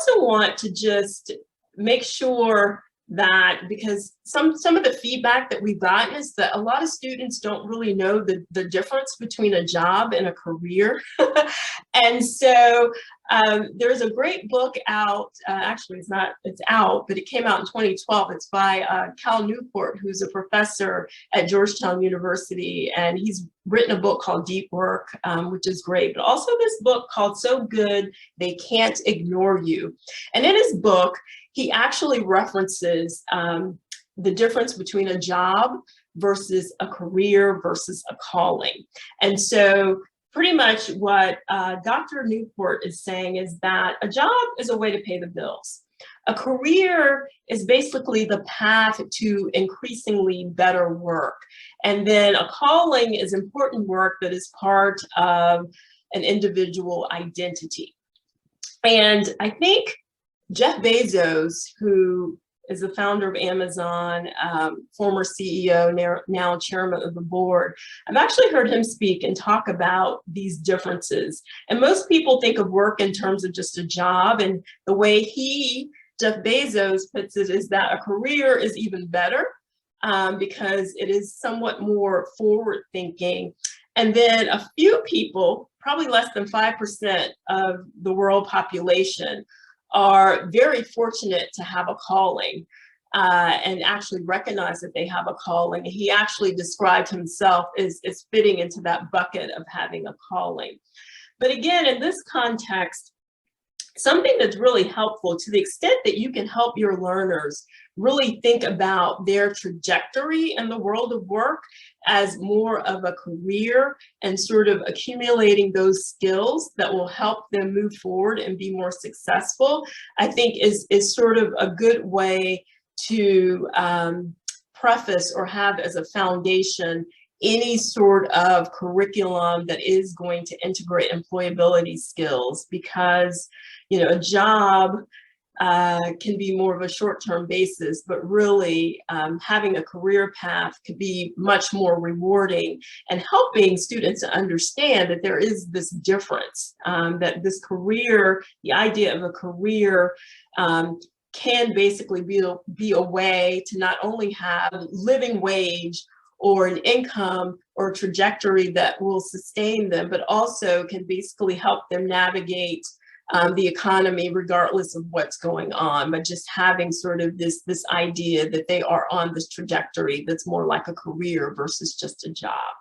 also want to just make sure that, because some of the feedback that we've gotten is that a lot of students don't really know the difference between a job and a career. And so there's a great book out, actually it's out, but it came out in 2012. It's by Cal Newport, who's a professor at Georgetown University, and he's written a book called Deep Work, which is great, but also this book called So Good They Can't Ignore You. And in his book, he actually references the difference between a job versus a career versus a calling. And so pretty much what Dr. Newport is saying is that a job is a way to pay the bills. A career is basically the path to increasingly better work. And then a calling is important work that is part of an individual identity. And I think Jeff Bezos, who is the founder of Amazon, former CEO, now chairman of the board, I've actually heard him speak and talk about these differences. And most people think of work in terms of just a job. And the way Jeff Bezos puts it is that a career is even better because it is somewhat more forward thinking. And then a few people, probably less than 5% of the world population, are very fortunate to have a calling and actually recognize that they have a calling. He actually described himself as fitting into that bucket of having a calling. But again, in this context, something that's really helpful, to the extent that you can help your learners really think about their trajectory in the world of work as more of a career and sort of accumulating those skills that will help them move forward and be more successful, I think is sort of a good way to preface or have as a foundation any sort of curriculum that is going to integrate employability skills, because a job can be more of a short-term basis, but really having a career path could be much more rewarding and helping students to understand that there is this difference, that this career, the idea of a career can basically be a way to not only have a living wage or an income or a trajectory that will sustain them, but also can basically help them navigate the economy regardless of what's going on, but just having sort of this idea that they are on this trajectory that's more like a career versus just a job.